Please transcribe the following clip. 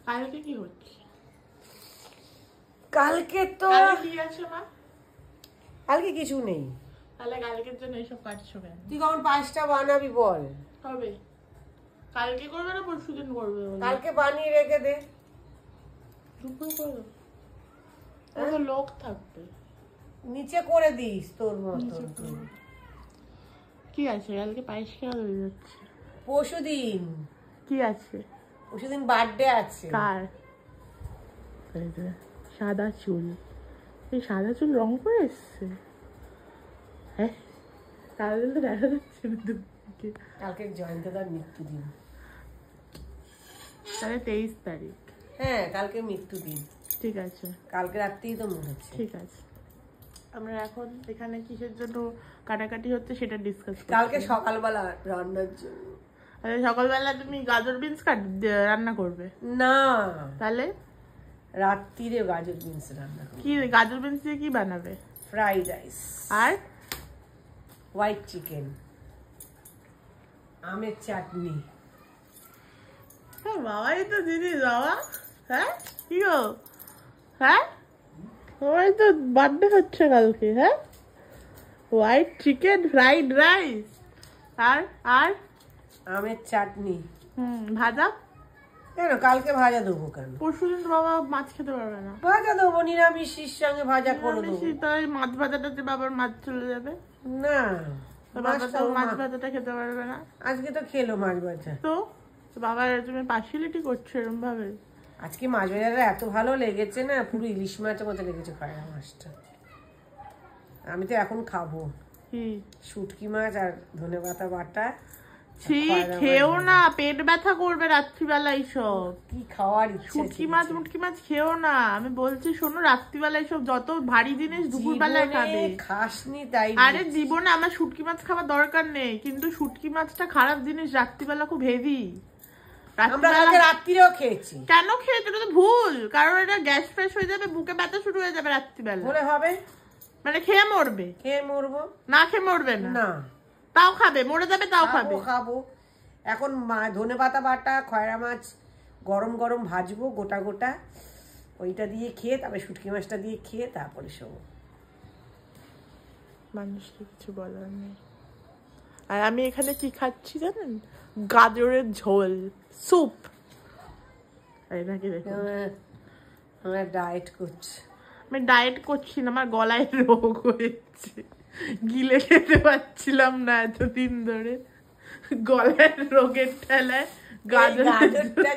কালকে কি হচ্ছে? কালকে তো কি আছে মা? কালকে কিছু নেই। তাহলে কালকের জন্য এইসব কাটছো কেন? তুই কখন 5টা বানাবি বল? হবে কালকে করবে না পরশুদিন করবে? কালকে বানিয়ে রেখে দে। দুপুর করো, লোক থাকবে। নিচে করে দিস তোর মতো। কি আছে কালকে? পায়েস খেয়ে হয়ে যাচ্ছে। পরশুদিন কি আছে? পরশুদিন বার্থডে আছে। কার? সাদা চুল। এই সাদা চুল রং করে এসছে। হ্যাঁ তাহলে তো দেখা যাচ্ছে না। কালকে জয়ন্তদার মৃত্যুদিন। তাহলে 23 তারিখ। হ্যাঁ কালকে মৃত্যুদিন। ঠিক আছে, কালকে রাত্রেই তো মরেছে। ঠিক আছে। আমরা এখন এখানে কিসের জন্য কাটাকাটি হচ্ছে সেটা ডিসকাস করব। কালকে সকালবেলা রান্নার জন্য। আরে সকালবেলা তুমি গাজর বিনস রান্না করবে? না, তাহলে রাত্রিরে গাজর বিনস রান্না করব। কি গাজর বিনস দিয়ে কি বানাবে? ফ্রাইড রাইস আর হোয়াইট চিকেন, আমের চাটনি। হ্যাঁ বাবাই তো জিনিস বাবা। হ্যাঁ কি গো? হ্যাঁ তোমার তো বার্থডে হচ্ছে কালকে। হ্যাঁ হোয়াইট চিকেন, ফ্রাইড রাইস আর আর আমের চাটনি। ভাজা কেন? কালকে ভাজা দেবো কেন? পরশুদিন তো বাবা মাছ খেতে পারবে না। ভাজা দেবো, নিরামিষের সঙ্গে ভাজা করে দেবো। তাই মাছ ভাজাটাতে বাবার মাছ চলে যাবে না, বাবা তো মাছ ভাজাটা খেতে পারবে না। আজকে তো খেলো মাছ ভাজা। তো বাবার তুমি পার্সিয়ালিটি করছো এরকম ভাবে? আজকে মাছ ভাজাটা এত ভালো লেগেছে না, পুরো ইলিশ মাছের মতো লেগেছে খয়রা মাছটা। আমি তো এখন খাবো শুটকি মাছ আর ধনেপাতা বাটা। খেও না, পেট ব্যথা করবে রাত্রিবেলা। এইসব কি খাওয়ার ইচ্ছে? শুটকি মাছ মুটকি মাছ খেও না। আমি বলছি শোনো, রাত্রিবেলা এইসব যত ভারী জিনিস দুপুর বেলায় খাবে। খাসনি তাই? আরে জীবনে আমার শুটকি মাছ খাওয়ার দরকার নেই, কিন্তু শুটকি মাছটা খারাপ জিনিস, রাত্রিবেলা খুব হেভি। রাত্রিরেও খেয়েছি। কেন খেয়েছো? এটা তো ভুল, কারণ এটা গ্যাস ফ্রেশ হয়ে যাবে, বুকে ব্যথা শুরু হয়ে যাবে রাত্রিবেলা। বলে হবে মানে খেয়ে মরবে? খেয়ে মরবো না, খেয়ে মরবে না। না, তাও খাবে, মরে যাবে তাও খাবে। খাবো। এখন ধনেপাতা বাটা খয়রা মাছ গরম গরম ভাজবো গোটা গোটা, ওইটা দিয়ে খেয়ে তারপরে শুটকি মাছটা দিয়ে খেয়ে তারপরে শোবো। মানুষকে কিছু বলার নেই। আর আমি এখানে কি খাচ্ছি জানেন? গাজরের ঝোল, স্যুপ। নাকি দেখুন আমরা ডায়েট করছি। আমি ডায়েট করছি না, আমার গলায় রোগ হয়েছে, গিলে খেতে পারছিলাম না এতদিন ধরে। গলায় রোগের ঠেলায় গাজরটা